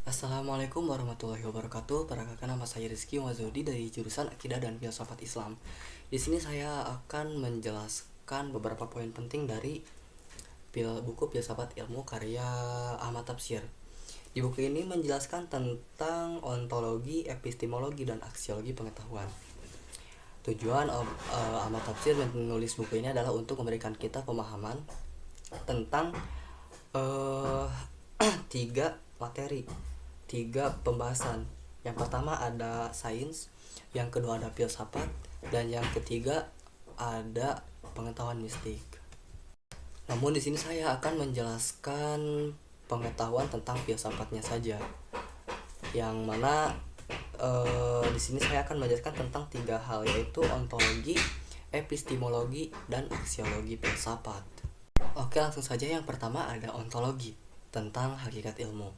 Assalamualaikum warahmatullahi wabarakatuh. Perkenalkan, nama saya Rizky Wazudi dari jurusan Akidah dan Filsafat Islam. Di sini saya akan menjelaskan beberapa poin penting dari buku Filsafat Ilmu karya Ahmad Tafsir. Di buku ini menjelaskan tentang ontologi, epistemologi, dan aksiologi pengetahuan. Tujuan Ahmad Tafsir menulis buku ini adalah untuk memberikan kita pemahaman tentang uh, tiga materi, tiga pembahasan. Yang pertama ada sains, yang kedua ada filsafat, dan yang ketiga ada pengetahuan mistik. Namun di sini saya akan menjelaskan pengetahuan tentang filsafatnya saja, yang mana di sini saya akan menjelaskan tentang tiga hal, yaitu ontologi, epistemologi, dan aksiologi filsafat. Oke, langsung saja. Yang pertama ada ontologi, tentang hakikat ilmu.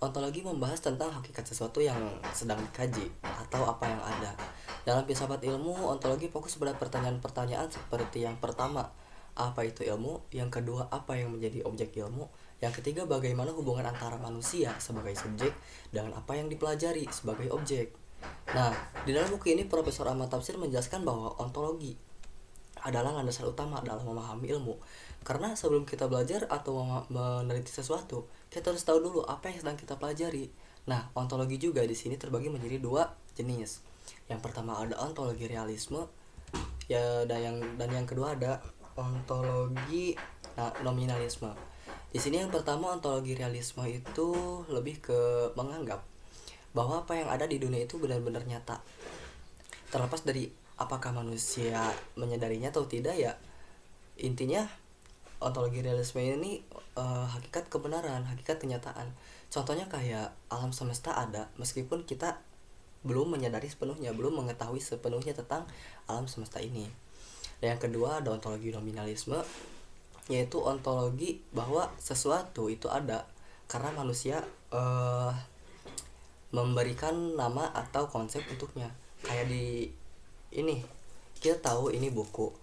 Ontologi membahas tentang hakikat sesuatu yang sedang dikaji atau apa yang ada. Dalam filsafat ilmu, ontologi fokus pada pertanyaan-pertanyaan seperti yang pertama, apa itu ilmu? Yang kedua, apa yang menjadi objek ilmu? Yang ketiga, bagaimana hubungan antara manusia sebagai subjek dengan apa yang dipelajari sebagai objek. Nah, di dalam buku ini Profesor Ahmad Tafsir menjelaskan bahwa ontologi adalah landasan utama dalam memahami ilmu. Karena sebelum kita belajar atau meneliti sesuatu, kita harus tahu dulu apa yang sedang kita pelajari. Nah, ontologi juga di sini terbagi menjadi dua jenis. Yang pertama ada ontologi realisme, ya, dan yang kedua ada ontologi nominalisme. Di sini yang pertama, ontologi realisme itu lebih ke menganggap bahwa apa yang ada di dunia itu benar-benar nyata, terlepas dari apakah manusia menyadarinya atau tidak. Ya, intinya ontologi realisme ini hakikat kebenaran, hakikat kenyataan. Contohnya kayak alam semesta ada meskipun kita belum menyadari sepenuhnya, belum mengetahui sepenuhnya tentang alam semesta ini. Dan yang kedua ada ontologi nominalisme, yaitu ontologi bahwa sesuatu itu ada karena manusia memberikan nama atau konsep untuknya. Kayak di ini, kita tahu ini buku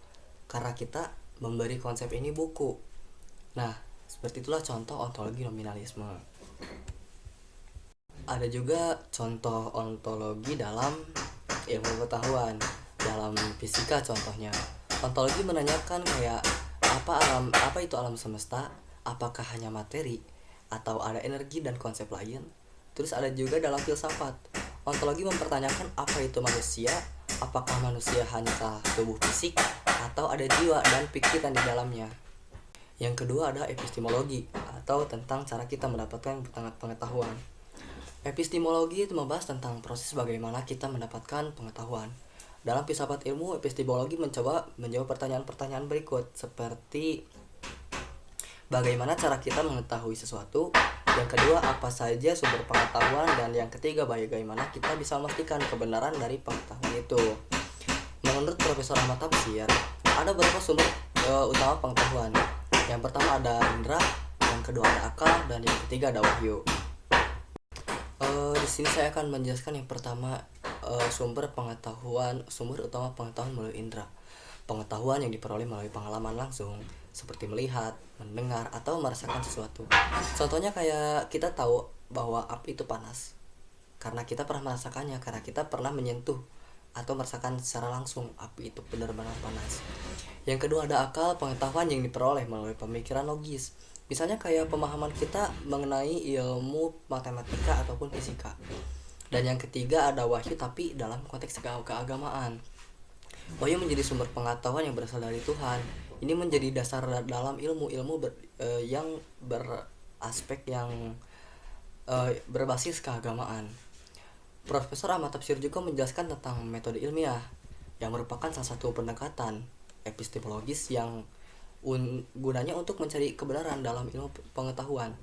karena kita memberi konsep ini buku. Nah, seperti itulah contoh ontologi nominalisme. Ada juga contoh ontologi dalam ilmu pengetahuan, dalam fisika contohnya. Ontologi menanyakan kayak apa itu alam semesta, apakah hanya materi atau ada energi dan konsep lain. Terus ada juga dalam filsafat. Ontologi mempertanyakan apa itu manusia, apakah manusia hanya tubuh fisik atau ada jiwa dan pikiran di dalamnya. Yang kedua ada epistemologi atau tentang cara kita mendapatkan pengetahuan. Epistemologi itu membahas tentang proses bagaimana kita mendapatkan pengetahuan. Dalam filsafat ilmu, epistemologi mencoba menjawab pertanyaan-pertanyaan berikut seperti bagaimana cara kita mengetahui sesuatu, yang kedua apa saja sumber pengetahuan, dan yang ketiga bagaimana kita bisa memastikan kebenaran dari pengetahuan itu. Menurut Profesor Ahmad Tafsir, ada beberapa sumber utama pengetahuan. Yang pertama ada indera, yang kedua ada akal, dan yang ketiga ada wahyu. Di sini saya akan menjelaskan yang pertama, sumber utama pengetahuan melalui indera. Pengetahuan yang diperoleh melalui pengalaman langsung, seperti melihat, mendengar, atau merasakan sesuatu. Contohnya kayak kita tahu bahwa api itu panas karena kita pernah merasakannya, karena kita pernah menyentuh atau merasakan secara langsung api itu benar-benar panas. Yang kedua ada akal, pengetahuan yang diperoleh melalui pemikiran logis. Misalnya kayak pemahaman kita mengenai ilmu matematika ataupun fisika. Dan yang ketiga ada wahyu, tapi dalam konteks keagamaan. Wahyu menjadi sumber pengetahuan yang berasal dari Tuhan. Ini menjadi dasar dalam yang beraspek yang berbasis keagamaan. Profesor Ahmad Tafsir juga menjelaskan tentang metode ilmiah, yang merupakan salah satu pendekatan epistemologis yang gunanya untuk mencari kebenaran dalam ilmu pengetahuan.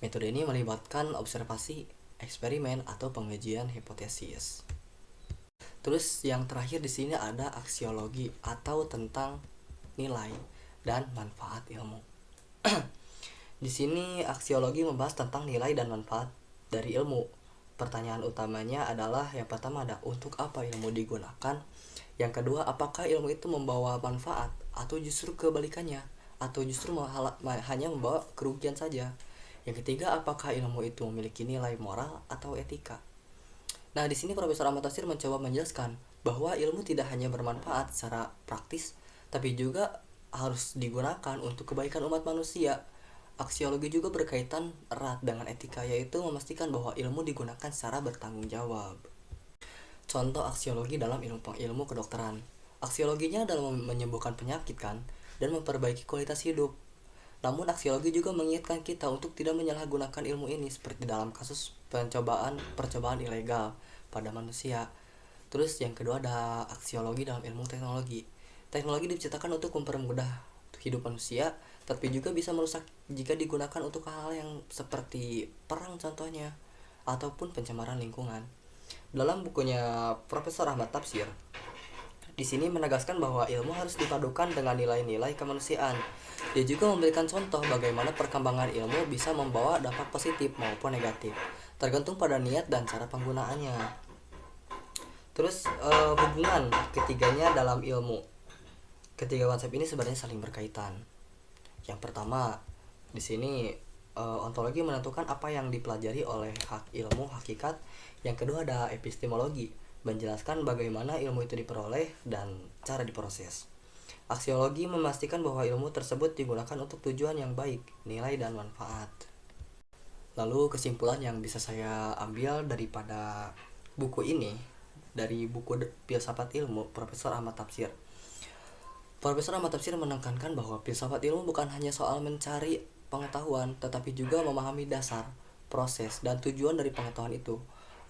Metode ini melibatkan observasi, eksperimen, atau pengujian hipotesis. Terus yang terakhir di sini ada aksiologi atau tentang nilai dan manfaat ilmu. Di sini aksiologi membahas tentang nilai dan manfaat dari ilmu. Pertanyaan utamanya adalah yang pertama ada untuk apa ilmu digunakan. Yang kedua, apakah ilmu itu membawa manfaat atau justru kebalikannya, atau justru hanya membawa kerugian saja. Yang ketiga, apakah ilmu itu memiliki nilai moral atau etika? Nah, di sini Profesor Ahmad Tasir mencoba menjelaskan bahwa ilmu tidak hanya bermanfaat secara praktis, tapi juga harus digunakan untuk kebaikan umat manusia. Aksiologi juga berkaitan erat dengan etika, yaitu memastikan bahwa ilmu digunakan secara bertanggung jawab. Contoh aksiologi dalam ilmu kedokteran. Aksiologinya dalam menyembuhkan penyakit kan, dan memperbaiki kualitas hidup. Namun aksiologi juga mengingatkan kita untuk tidak menyalahgunakan ilmu ini seperti dalam kasus percobaan ilegal pada manusia. Terus yang kedua ada aksiologi dalam ilmu teknologi. Teknologi diciptakan untuk mempermudah hidup manusia, tapi juga bisa merusak jika digunakan untuk hal-hal yang seperti perang contohnya, ataupun pencemaran lingkungan. Dalam bukunya Profesor Ahmad Tafsir, di sini menegaskan bahwa ilmu harus dipadukan dengan nilai-nilai kemanusiaan. Dia juga memberikan contoh bagaimana perkembangan ilmu bisa membawa dampak positif maupun negatif, tergantung pada niat dan cara penggunaannya. Terus hubungan ketiganya dalam ilmu. Ketiga konsep ini sebenarnya saling berkaitan. Yang pertama, di sini ontologi menentukan apa yang dipelajari oleh ilmu hakikat. Yang kedua ada epistemologi, menjelaskan bagaimana ilmu itu diperoleh dan cara diproses. Aksiologi memastikan bahwa ilmu tersebut digunakan untuk tujuan yang baik, nilai dan manfaat. Lalu kesimpulan yang bisa saya ambil daripada buku ini, dari buku Filsafat Ilmu Profesor Ahmad Tafsir. Profesor Ahmad Tafsir menekankan bahwa filsafat ilmu bukan hanya soal mencari pengetahuan, tetapi juga memahami dasar, proses, dan tujuan dari pengetahuan itu.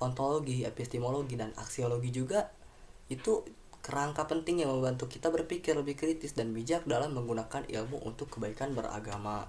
Ontologi, epistemologi, dan aksiologi juga itu kerangka penting yang membantu kita berpikir lebih kritis dan bijak dalam menggunakan ilmu untuk kebaikan beragama.